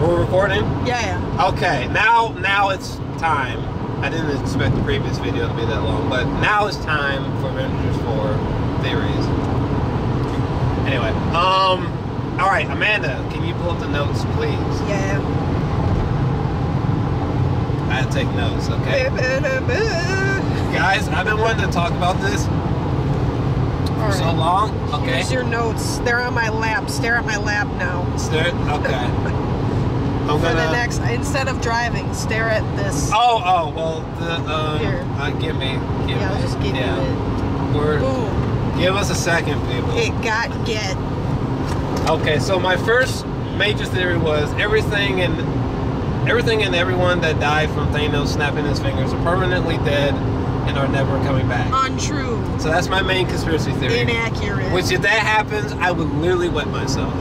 We're recording? Yeah. Okay, now it's time. I didn't expect the previous video to be that long, but now it's time for Avengers 4 theories. Anyway, alright, Amanda, can you pull up the notes, please? Yeah. I had to take notes, okay? Guys, I've been wanting to talk about this for so long. Okay. Here's your notes. They're on my lap. Stare at my lap now. Stare? Okay. For the next, instead of driving, stare at this. Oh, well, Here. Give me. I'll just give you it. Boom. Give us a second, people. It got get. Okay, so my first major theory was everything and everyone that died from Thanos snapping his fingers are permanently dead and are never coming back. Untrue. So that's my main conspiracy theory. Inaccurate. Which, if that happens, I would literally wet myself.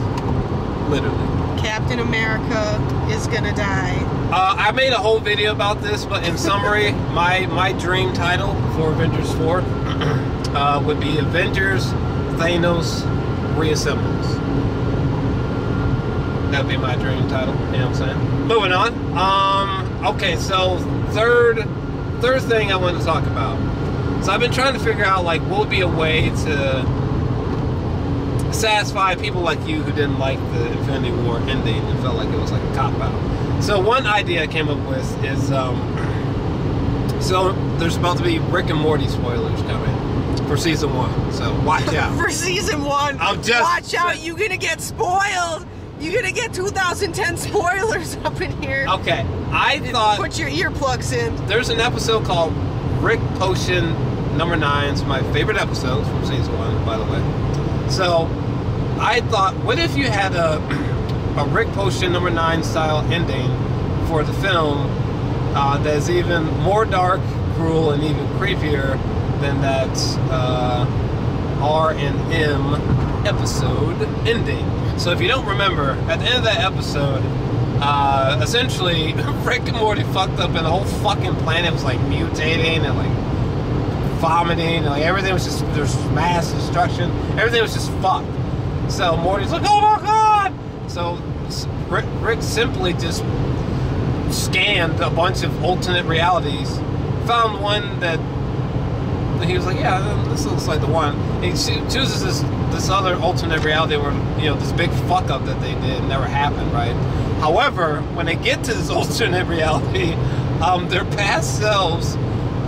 Literally. Captain America is gonna die. I made a whole video about this, but in summary, my dream title for Avengers 4 would be Avengers Thanos Reassembles. That would be my dream title, you know what I'm saying? Moving on. Okay, so third thing I wanted to talk about. So I've been trying to figure out, like, what would be a way to satisfy people like you who didn't like the Infinity War ending and felt like it was like a cop-out. So one idea I came up with is, so there's about to be Rick and Morty spoilers coming for season 1, so watch out. For season 1, watch out, you're gonna get spoiled. You're gonna get 2010 spoilers up in here. Okay, I thought... Put your earplugs in. There's an episode called Rick Potion number 9. It's my favorite episode from season 1, by the way. So, I thought, what if you had a Rick Potion number 9 style ending for the film that's even more dark, cruel, and even creepier than that R&M episode ending. So if you don't remember, at the end of that episode, essentially, Rick and Morty fucked up and the whole fucking planet was like mutating and like vomiting and like everything was just, there's mass destruction. Everything was just fucked. So Morty's like, oh my god! So Rick simply just scanned a bunch of alternate realities, found one that he was like, yeah, this looks like the one. He chooses this other alternate reality where, you know, this big fuck up that they did never happened, right? However, when they get to this alternate reality, their past selves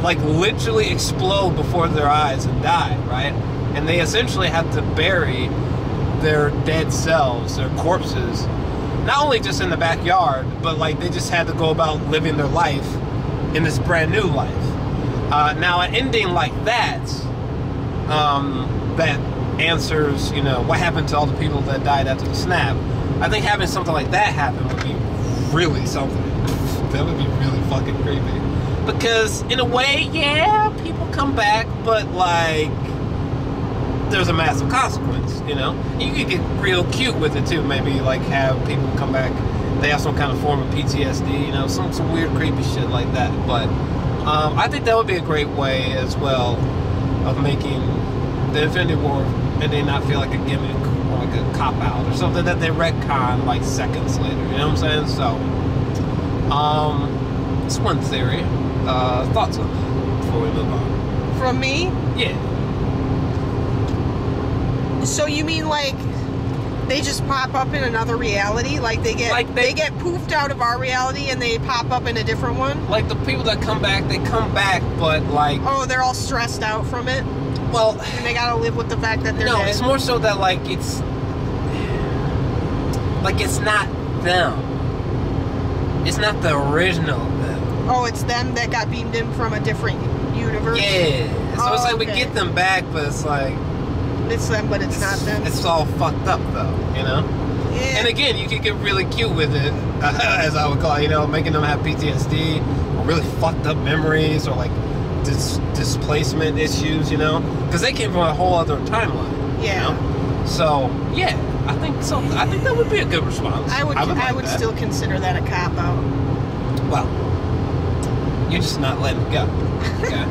like literally explode before their eyes and die, right? And they essentially have to bury their dead selves, their corpses, not only just in the backyard, but like they just had to go about living their life in this brand new life. Now, an ending like that, that answers, you know, what happened to all the people that died after the snap. I think having something like that happen would be really something. That would be really fucking creepy. Because, in a way, yeah, people come back, but, like, there's a massive consequence, you know? You could get real cute with it, too. Maybe, like, have people come back, they have some kind of form of PTSD, you know, some weird, creepy shit like that. But I think that would be a great way, as well, of making the Infinity War and they not feel like a gimmick or like a cop-out or something that they retcon like seconds later, you know what I'm saying? So, it's one theory. Thoughts on it before we move on? From me? Yeah. So you mean like they just pop up in another reality? Like they get poofed out of our reality and they pop up in a different one? Like the people that come back, they come back, but like... Oh, they're all stressed out from it? Well... And they gotta live with the fact that they're dead? No, it's more so that like it's... Like it's not them. It's not the original them. Oh, it's them that got beamed in from a different universe? Yeah. So it's like we okay. get them back, but it's like... It's them, but it's not them. It's all fucked up, though, you know? Yeah. And again, you could get really cute with it, as I would call it, you know, making them have PTSD, or really fucked up memories, or like displacement issues, you know? Because they came from a whole other timeline, yeah. You know? So, yeah, I think that would be a good response. I would still consider that a cop-out. Well, you're just not letting it go, okay?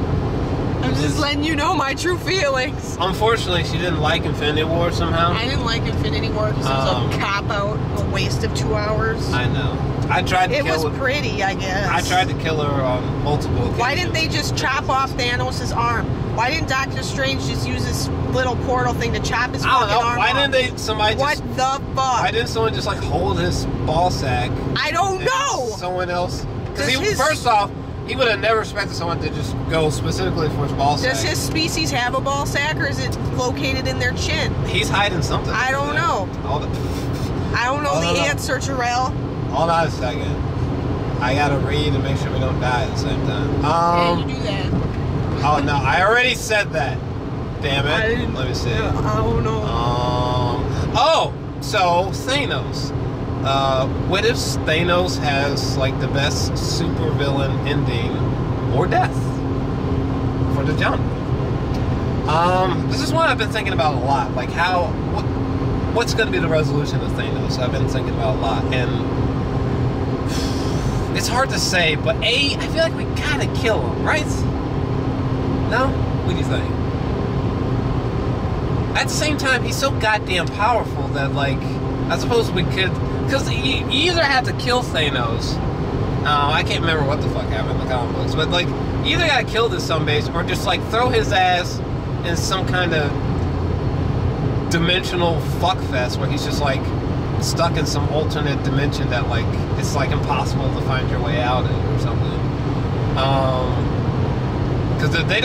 I'm just letting you know my true feelings. Unfortunately, she didn't like Infinity War somehow. I didn't like Infinity War because it was a cop-out, a waste of 2 hours. I know. I tried to kill her. It was pretty, I guess. I tried to kill her on multiple occasions. Why didn't they just chop off Thanos' arm? Why didn't Doctor Strange just use this little portal thing to chop his fucking arm off? Why didn't What the fuck? Why didn't someone just like hold his ball sack? I don't know! Someone else... Because first off, he would have never expected someone to just go specifically for his ball sack. Does his species have a ball sack, or is it located in their chin? He's hiding something. I don't know. I don't know the answer, Jor-El. Hold on a second. I gotta read and make sure we don't die at the same time. Yeah, you do that. Oh no, I already said that. Damn it. Let me see. I don't know. Oh, so Thanos. What if Thanos has like the best supervillain ending or death for the genre? This is one I've been thinking about a lot. Like what's going to be the resolution of Thanos? I've been thinking about a lot, and it's hard to say. But I feel like we gotta kill him, right? No? What do you think? At the same time, he's so goddamn powerful that like I suppose we could. Because you either have to kill Thanos. I can't remember what the fuck happened in the comic books, but like, you either gotta kill this sumbase or just like throw his ass in some kind of dimensional fuckfest where he's just like stuck in some alternate dimension that like it's like impossible to find your way out of or something. Because if they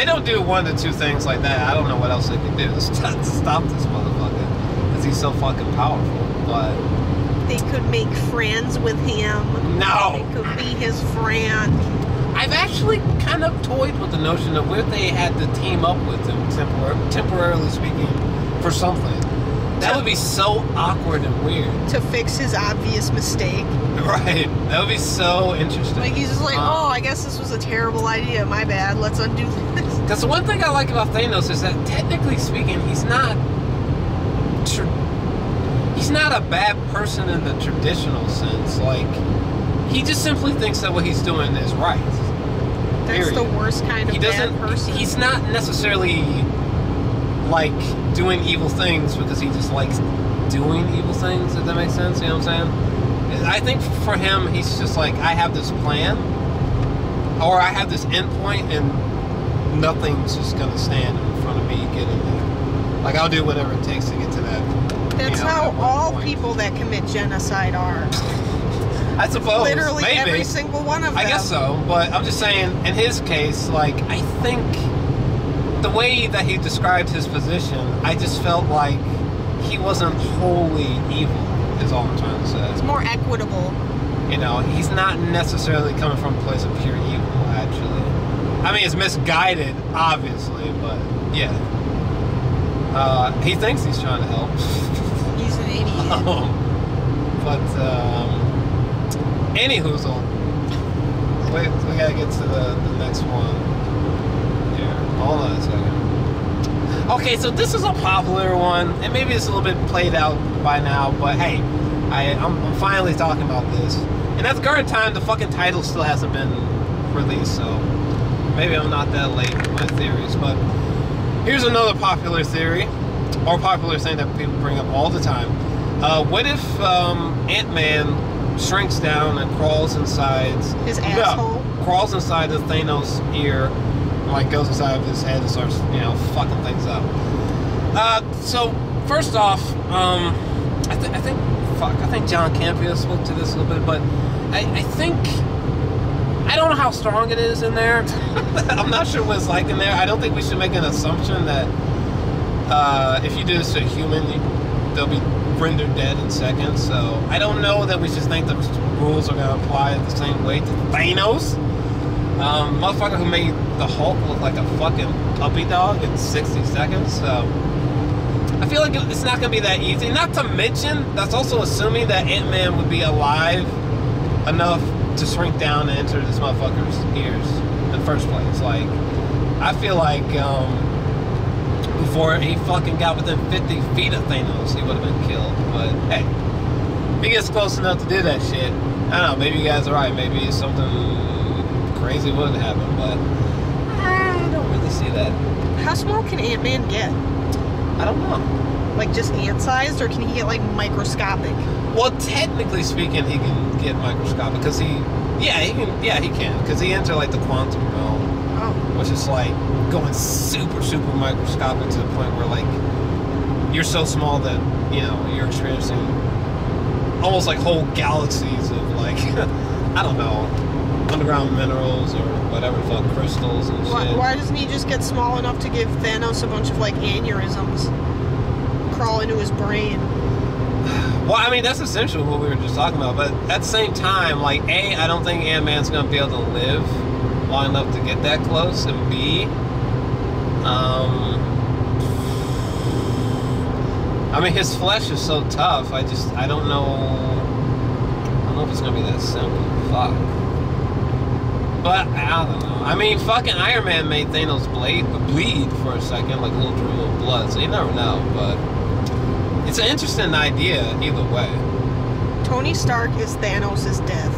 don't do one of the two things like that, I don't know what else they can do to stop this motherfucker. Because he's so fucking powerful. But they could make friends with him. No! They could be his friend. I've actually kind of toyed with the notion of where they had to team up with him, temporarily speaking, for something. That would be so awkward and weird. To fix his obvious mistake. Right. That would be so interesting. Like, he's just like, oh, I guess this was a terrible idea. My bad. Let's undo this. Because the one thing I like about Thanos is that, technically speaking, he's not a bad person in the traditional sense. Like, he just simply thinks that what he's doing is right. That's the worst kind of bad person. He's not necessarily, like, doing evil things because he just likes doing evil things, if that makes sense, you know what I'm saying? I think for him, he's just like, I have this plan, or I have this endpoint, and nothing's just going to stand in front of me getting there. Like, I'll do whatever it takes to get to that. That's how all people that commit genocide are. I suppose. Literally maybe. every single one of them. I guess so, but I'm just saying, in his case, like, I think the way that he described his position, I just felt like he wasn't wholly evil, is all I'm trying to say. It's more equitable. You know, he's not necessarily coming from a place of pure evil, actually. I mean, it's misguided, obviously, but, yeah. He thinks he's trying to help. He's an idiot. Anywhoozle. We gotta get to the next one. Here, hold on a second. Okay, so this is a popular one, and maybe it's a little bit played out by now, but hey, I'm finally talking about this. And at the current time, the fucking title still hasn't been released, so maybe I'm not that late with my theories, but here's another popular theory, or popular thing that people bring up all the time. What if Ant-Man shrinks down and crawls inside his asshole? No, crawls inside the Thanos ear, and, like, goes inside of his head and starts, you know, fucking things up. So first off, I think John Campea spoke to this a little bit, but I think, I don't know how strong it is in there. I'm not sure what it's like in there. I don't think we should make an assumption that if you do this to a human, they'll be rendered dead in seconds. So I don't know that we should think the rules are going to apply the same way to Thanos. Motherfucker who made the Hulk look like a fucking puppy dog in 60 seconds. So I feel like it's not going to be that easy. Not to mention, that's also assuming that Ant-Man would be alive enough to shrink down and enter this motherfucker's ears in the first place. Like, I feel like before he fucking got within 50 feet of Thanos, he would have been killed. But hey, if he gets close enough to do that shit, I don't know, maybe you guys are right. Maybe something crazy would happen, but I don't that. How small can Ant-Man get? I don't know. Like just ant-sized, or can he get like microscopic? Well, technically speaking, he can get microscopic because he can because he entered like the quantum realm, which is like going super, super microscopic to the point where like you're so small that you're experiencing almost like whole galaxies of like I don't know, underground minerals or whatever the fuck, crystals and shit. Why doesn't he just get small enough to give Thanos a bunch of like aneurysms crawl into his brain? Well, I mean, that's essentially what we were just talking about, but at the same time, like, A, I don't think Ant-Man's gonna be able to live long enough to get that close, and B, I mean, his flesh is so tough, I don't know if it's gonna be that simple. Fuck. But, I don't know. I mean, fucking Iron Man made Thanos bleed for a second, like a little drool of blood, so you never know, but it's an interesting idea either way. Tony Stark is Thanos' death.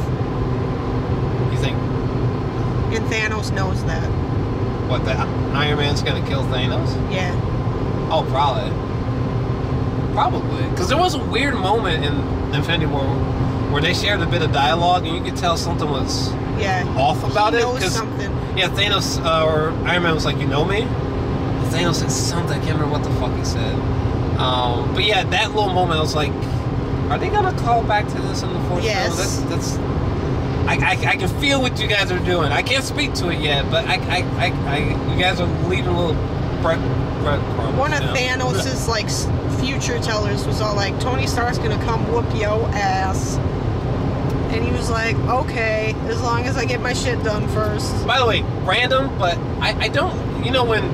You think? And Thanos knows that. What, that Iron Man's gonna kill Thanos? Yeah. Oh, probably. Probably. Because there was a weird moment in Infinity War where they shared a bit of dialogue and you could tell something was off about it. He knows something. Yeah, Thanos, or Iron Man was like, you know me? And Thanos said something, I can't remember what the fuck he said. But yeah, that little moment, I was like, are they gonna call back to this in the fourth film? That's I can feel what you guys are doing. I can't speak to it yet, but you guys are leaving a little breadcrumbs. One of Thanos' like future tellers was all like, Tony Stark's gonna come whoop yo ass. And he was like, okay, as long as I get my shit done first. By the way, random, but I don't, when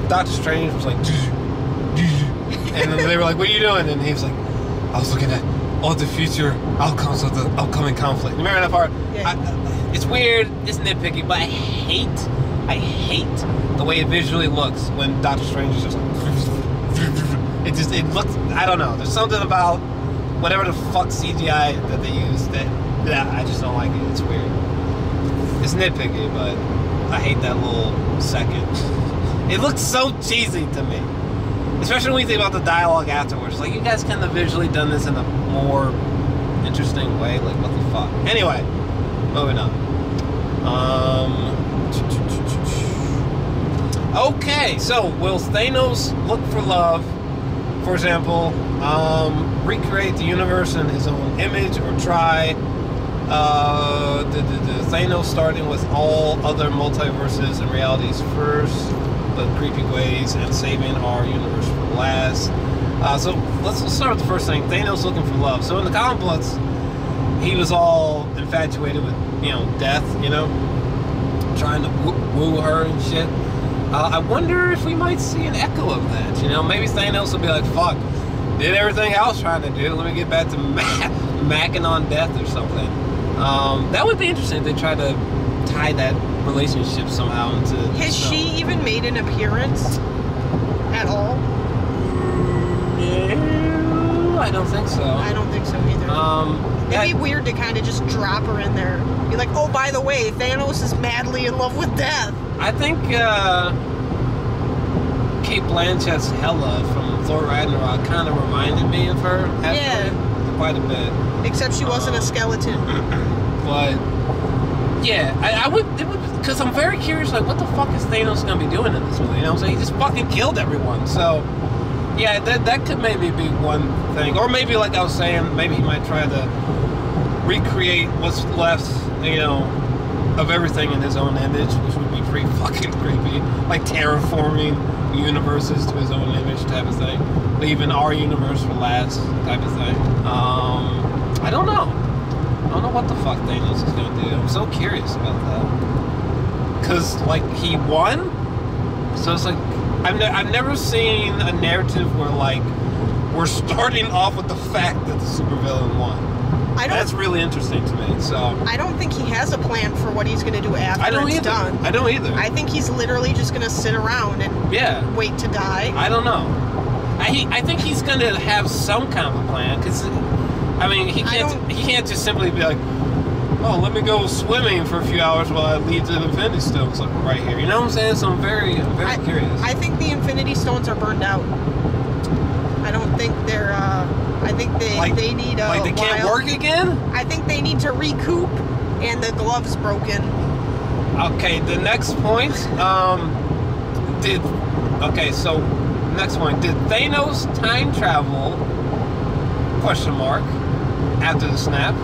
Doctor Strange was like, and then they were like, what are you doing? And he was like, I was looking at all the future outcomes of the upcoming conflict. Remember that part? Yeah. It's weird, it's nitpicky, but I hate the way it visually looks when Doctor Strange is just like, it looks, I don't know, there's something about whatever the fuck CGI that they use that I just don't like it. It's weird. It's nitpicky, but I hate that little second. It looks so cheesy to me. Especially when you think about the dialogue afterwards. Like, you guys kind of visually done this in a more interesting way. Like, what the fuck? Anyway, moving on. Okay, so will Thanos look for love? For example, recreate the universe in his own image, or try the Thanos starting with all other multiverses and realities first, but creepy ways, and saving our universe for last. So let's start with the first thing. Thanos looking for love. So in the comic books, he was all infatuated with death, trying to woo her and shit. I wonder if we might see an echo of that. Maybe Thanos will be like, fuck, did everything I was trying to do, let me get back to macking on death or something. That would be interesting if they try to tie that relationship somehow into... Has she even made an appearance at all? No, I don't think so. I don't think so either. It'd be weird to kind of just drop her in there. Be like, oh, by the way, Thanos is madly in love with death. I think Kate Blanchett's Hela from Thor Ragnarok kind of reminded me of her, actually, quite a bit. Except she wasn't a skeleton. But yeah, I would, because I'm very curious, like, what the fuck is Thanos gonna be doing in this movie? He just fucking killed everyone. So yeah, that could maybe be one thing, or maybe like I was saying, maybe he might try to recreate what's left, of everything in his own image, which would be pretty fucking creepy. Like terraforming universes to his own image type of thing. Leaving our universe for last type of thing. I don't know. I don't know what the fuck Thanos is gonna do. I'm so curious about that. Cause like he won, so it's like I've never seen a narrative where like we're starting off with the fact that the supervillain won. That's really interesting to me. So I don't think he has a plan for what he's going to do after it's done. I don't either. I think he's literally just going to sit around and wait to die. I don't know. I think he's going to have some kind of a plan, because I mean he can't just simply be like, oh, let me go swimming for a few hours while I leave the Infinity Stones right here. You know what I'm saying? So I'm very curious. I think the Infinity Stones are burned out. I don't think they're. I think they need a like they can't work again. I think they need to recoup, and the glove's broken. Okay, the next point. So next point. Did Thanos time travel? Question mark. After the snap.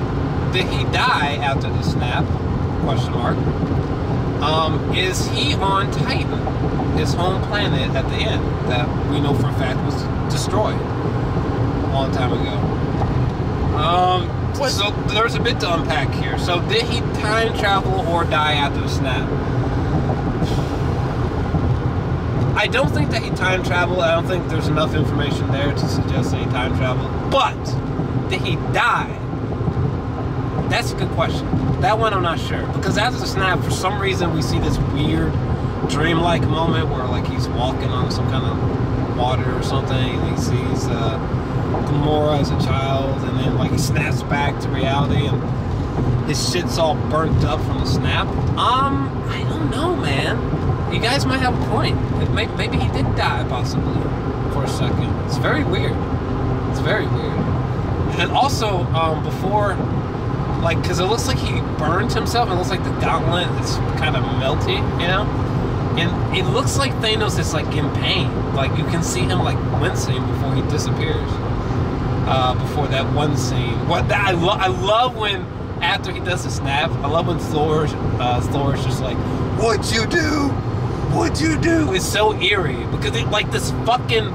Did he die after the snap? Question mark. Is he on Titan, his home planet at the end that we know for a fact was destroyed a long time ago? So there's a bit to unpack here. So did he time travel or die after the snap? I don't think that he time traveled. I don't think there's enough information there to suggest that he time traveled. But did he die? That's a good question. That one I'm not sure. Because after the snap, for some reason, we see this weird dreamlike moment where like he's walking on some kind of water or something, and he sees Gamora as a child, and then like he snaps back to reality, and his shit's all burnt up from the snap. I don't know, man. You guys might have a point. Maybe he did die, possibly, for a second. It's very weird. It's very weird. And also, before, like, because it looks like he burned himself. It looks like the gauntlet is kind of melty, you know? And it looks like Thanos is, like, in pain. Like, you can see him, like, wincing before he disappears. Before that one scene. I love when, after he does the snap, I love when Thor's just like, what'd you do? What'd you do? It's so eerie. Because, like, this fucking,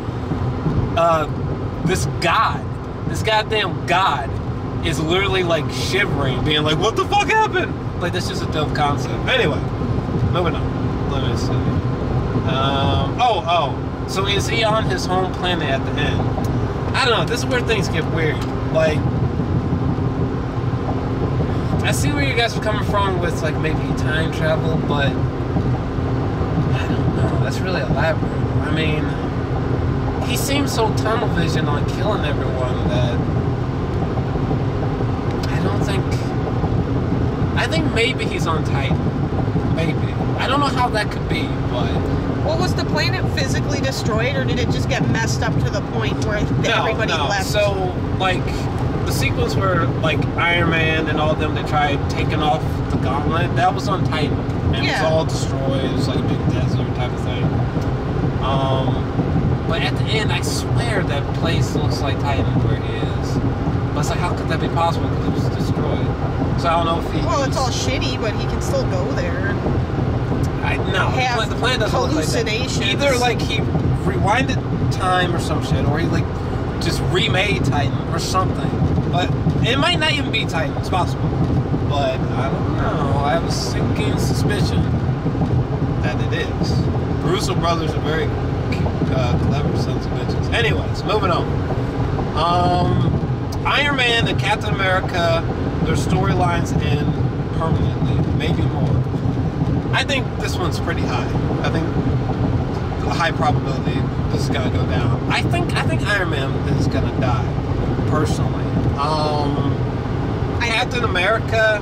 this goddamn God is literally like shivering, being like, what the fuck happened? Like, that's just a dope concept. Anyway, moving on. Let me see. So is he on his home planet at the end? I don't know. This is where things get weird. Like, I see where you guys are coming from with, like, maybe time travel, but I don't know. That's really elaborate. I mean, he seems so tunnel vision on killing everyone that I think maybe he's on Titan. Maybe. I don't know how that could be, but... Well, was the planet physically destroyed, or did it just get messed up to the point where everybody left? So, like, the sequence where, like, Iron Man and all of them, they tried taking off the gauntlet, that was on Titan. And it was all destroyed. It was like a big desert type of thing. But at the end, I swear that place looks like Titan where he is. But it's like, how could that be possible? Because it was destroyed. So I don't know if he... Well, it's all shitty, but he can still go there. The plan doesn't hallucinations. Look like that. Either, like, he rewinded time or some shit, or he, like, just remade Titan or something. But it might not even be Titan. It's possible. But I don't know. I have a sinking suspicion that it is. Russo brothers are very clever sons of bitches. Anyways, moving on. Iron Man and Captain America, their storylines end permanently, maybe more. I think this one's pretty high. I think a high probability this is gonna go down. I think Iron Man is gonna die, personally. Captain America,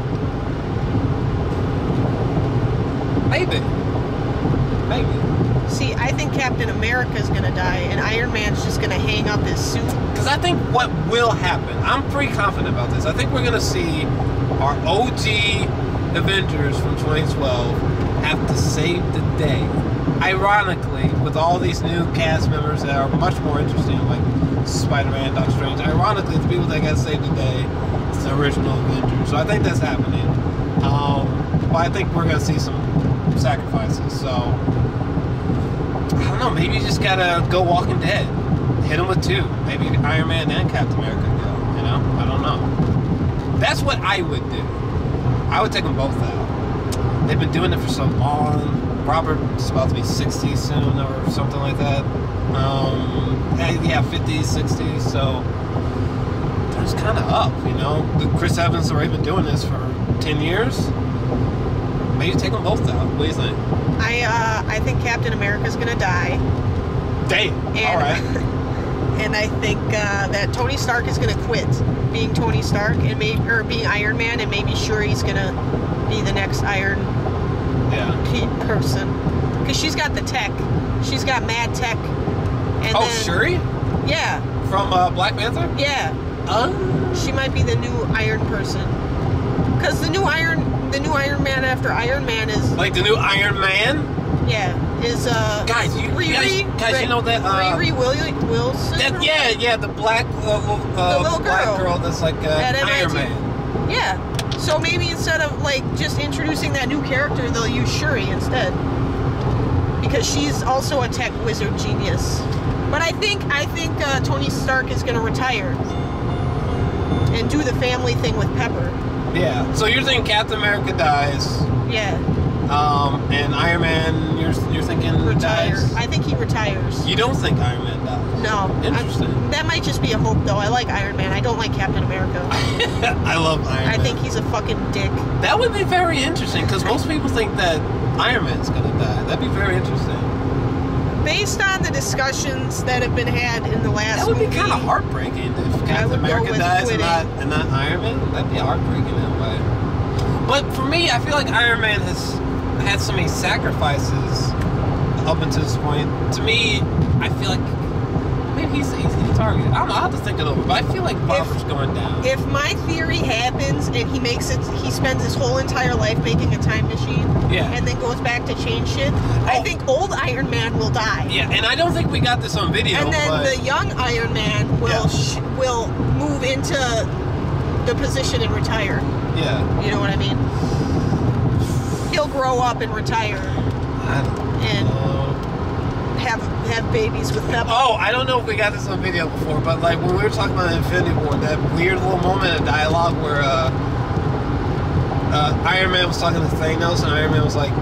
maybe. See, I think Captain America's gonna die, and Iron Man's just gonna hang up his suit. Because I think what will happen, I'm pretty confident about this. I think we're gonna see our OG Avengers from 2012 have to save the day. Ironically, with all these new cast members that are much more interesting, like Spider-Man, Doctor Strange, ironically, the people that got to save the day is the original Avengers. So I think that's happening. But I think we're going to see some sacrifices. So, I don't know, maybe you just got to go Walking Dead. Hit them with two. Maybe Iron Man and Captain America go, you know? I don't know. That's what I would do. I would take them both out. They've been doing it for so long. Robert's about to be 60 soon or something like that. 50s, 60s, so it's kind of up, you know? Chris Evans has already been doing this for 10 years. Maybe take them both out. What do you think? I think Captain America's gonna die. Damn. All right. And I think that Tony Stark is gonna quit. being Tony Stark and being Iron Man, and maybe Shuri's gonna be the next Iron person. Because she's got the tech. She's got mad tech. And Shuri? Yeah. From Black Panther? Yeah. She might be the new Iron person. Because the new Iron Man after Iron Man is... Like the new Iron Man? Yeah. Is, Guys, you know that... Riri Wilson? The black... the little black girl that's like Iron Man. Yeah. So maybe instead of, like, just introducing that new character, they'll use Shuri instead. Because she's also a tech wizard genius. But I think Tony Stark is going to retire and do the family thing with Pepper. Yeah. So you're thinking Captain America dies. Yeah. And Iron Man, you're thinking retires. dies? I think he retires. You don't think Iron Man dies? No. Interesting. That might just be a hope, though. I like Iron Man. I don't like Captain America. I love Iron Man. I think he's a fucking dick. That would be very interesting, because most people think that Iron Man's gonna die. That'd be very interesting. Based on the discussions that have been had in the last movie... That would be kind of movie, heartbreaking if Captain America dies and not Iron Man. That'd be heartbreaking that way. But for me, I feel like Iron Man has had so many sacrifices up until this point. To me, I feel like maybe he's the target. I don't know. I'll have to think it over. But I feel like Bobber's going down. If my theory happens and he spends his whole entire life making a time machine, and then goes back to change shit, I think old Iron Man will die. Yeah, and I don't think we got this on video. And then the young Iron Man will move into the position and retire. Yeah. You know what I mean? He'll grow up and retire. And have babies with Pepper. Oh, I don't know if we got this on video before, but like when we were talking about Infinity War, that weird little moment of dialogue where Iron Man was talking to Thanos, and Iron Man was like,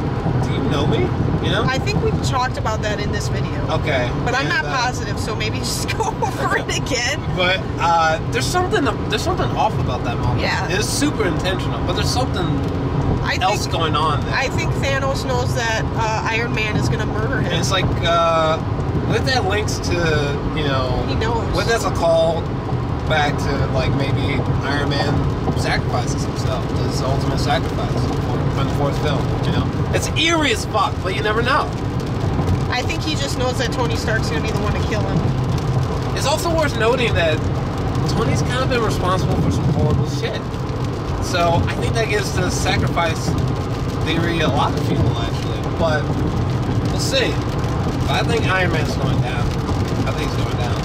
"Do you know me?" You know? I think we've talked about that in this video. Okay. But I'm not positive, so maybe just go over it again. But there's something off about that moment. Yeah. It's super intentional, but there's something else going on there. I think Thanos knows that Iron Man is going to murder him. And it's like, what that links to, you know... He knows. What that's a call back to, like, maybe Iron Man sacrifices himself. His ultimate sacrifice for the fourth film, you know? It's eerie as fuck, but you never know. I think he just knows that Tony Stark's going to be the one to kill him. It's also worth noting that Tony's kind of been responsible for some horrible shit. So I think that gives the sacrifice theory a lot of people, actually. But we'll see. But I think Iron Man's going down. I think he's going down.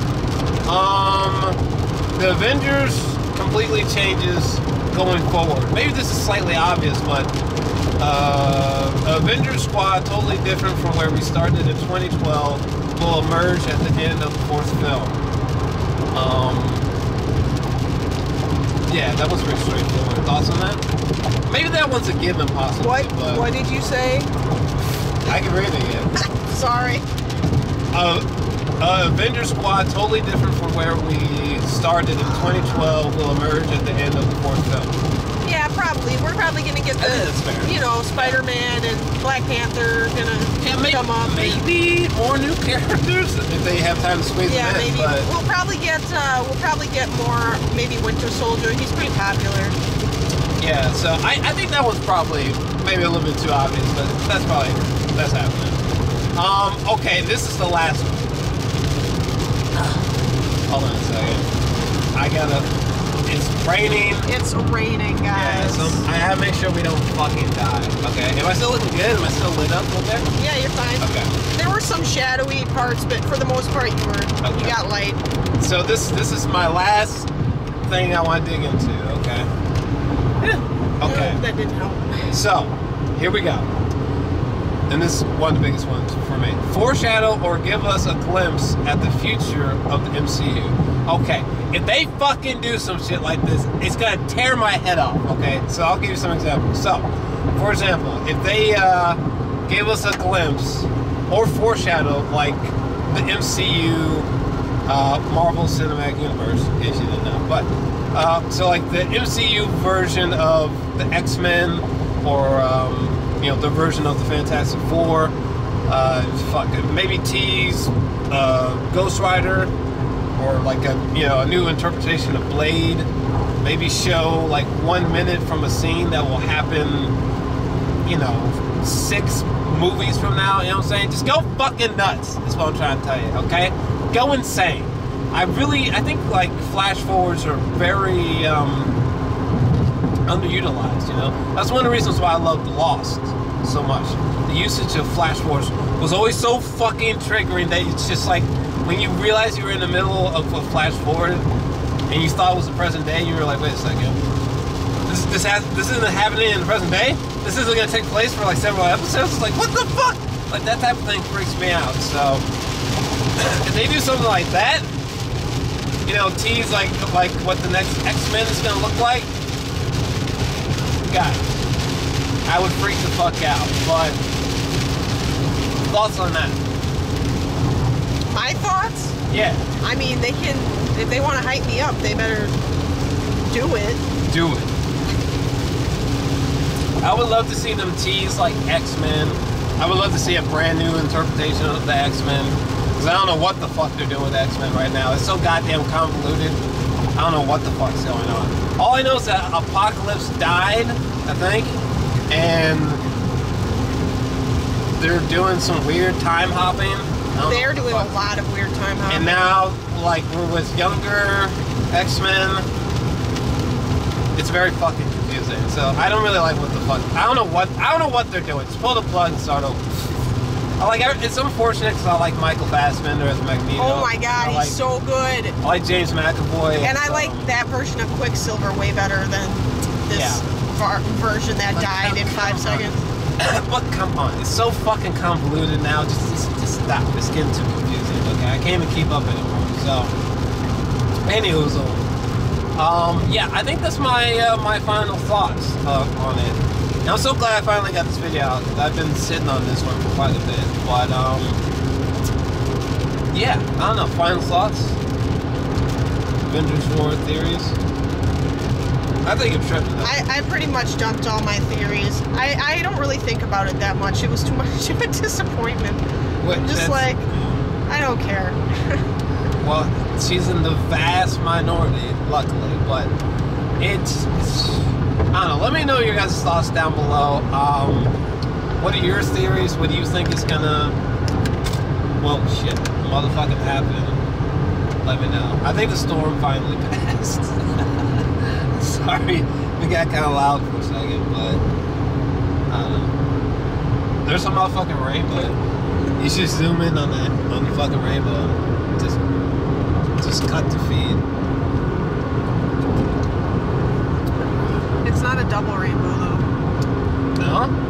The Avengers completely changes going forward. Maybe this is slightly obvious, but Avengers Squad, totally different from where we started in 2012, will emerge at the end of the fourth film. Yeah, that was pretty straightforward. Thoughts on that? Maybe that one's a given, possibly. What did you say? I can read it again. Sorry. Avengers Squad, totally different from where we started in 2012, will emerge at the end of the fourth film. Yeah, probably. We're probably going to get Spider-Man and Black Panther gonna come up. Maybe more new characters if they have time to squeeze them in. Yeah, maybe. But We'll probably get more. Maybe Winter Soldier. He's pretty popular. yeah, so I think that one's probably maybe a little bit too obvious, but that's happening. Okay, this is the last one. Hold on a second. It's raining. It's raining, guys. Yeah, so I have to make sure we don't fucking die. Okay. Am I still looking good? Am I still lit up over there? Yeah, you're fine. Okay. There were some shadowy parts, but for the most part, you got light. So this is my last thing I want to dig into. Okay. Yeah. Okay. That didn't help. So here we go. And this is one of the biggest ones for me. Foreshadow or give us a glimpse at the future of the MCU. Okay, if they fucking do some shit like this, it's gonna tear my head off, okay? So I'll give you some examples. So, for example, if they gave us a glimpse or foreshadow like the MCU Marvel Cinematic Universe, in case you didn't know. But, so like the MCU version of the X-Men or, the version of the Fantastic Four, maybe tease Ghost Rider, or like a a new interpretation of Blade. Maybe show like 1 minute from a scene that will happen, 6 movies from now. You know what I'm saying? Just go fucking nuts. That's what I'm trying to tell you. Okay, go insane. I think like flash forwards are very underutilized. That's one of the reasons why I loved Lost so much. The usage of flash forwards was always so fucking triggering that it's just like when you realize you were in the middle of a flash forward and you thought it was the present day, you were like, wait a second, this isn't happening in the present day? This isn't gonna take place for like several episodes? It's like, what the fuck? Like that type of thing freaks me out. So if they do something like that, tease like what the next X-Men is gonna look like, God, I would freak the fuck out. But thoughts on that? My thoughts? Yeah. I mean, they can, if they want to hype me up, they better do it. Do it. I would love to see them tease like X-Men. I would love to see a brand new interpretation of the X-Men. Because I don't know what the fuck they're doing with X-Men right now. It's so goddamn convoluted. I don't know what the fuck's going on. All I know is that Apocalypse died, I think. And they're doing some weird time hopping. They're doing a lot of weird time hopping. And now, like, we're with younger X-Men. It's very fucking confusing. So I don't really like what the fuck. I don't know what they're doing. Just pull the plug and start over. It's unfortunate because I like Michael Fassbender as Magneto. Oh my god, he's so good. I like James McAvoy. And I like that version of Quicksilver way better than this version that died in 5 seconds. But come on, it's so fucking convoluted now. Just stop. It's getting too confusing. Okay, I can't even keep up anymore. So, anywho, yeah, I think that's my final thoughts on it. And I'm so glad I finally got this video out. I've been sitting on this one for quite a bit. But yeah, I don't know. Final thoughts. Avengers War theories. I think you're tripping. I pretty much dumped all my theories. I don't really think about it that much. It was too much of a disappointment. I'm just like, I don't care. Well, she's in the vast minority, luckily, but it's I don't know. Let me know your guys' thoughts down below. What are your theories? What do you think is gonna, motherfucking happen? Let me know. I think the storm finally passed. Sorry, we got kind of loud for a second, but I don't know. There's a motherfucking rainbow. You should zoom in on the fucking rainbow. Just cut the feed. It's not a double rainbow though. No?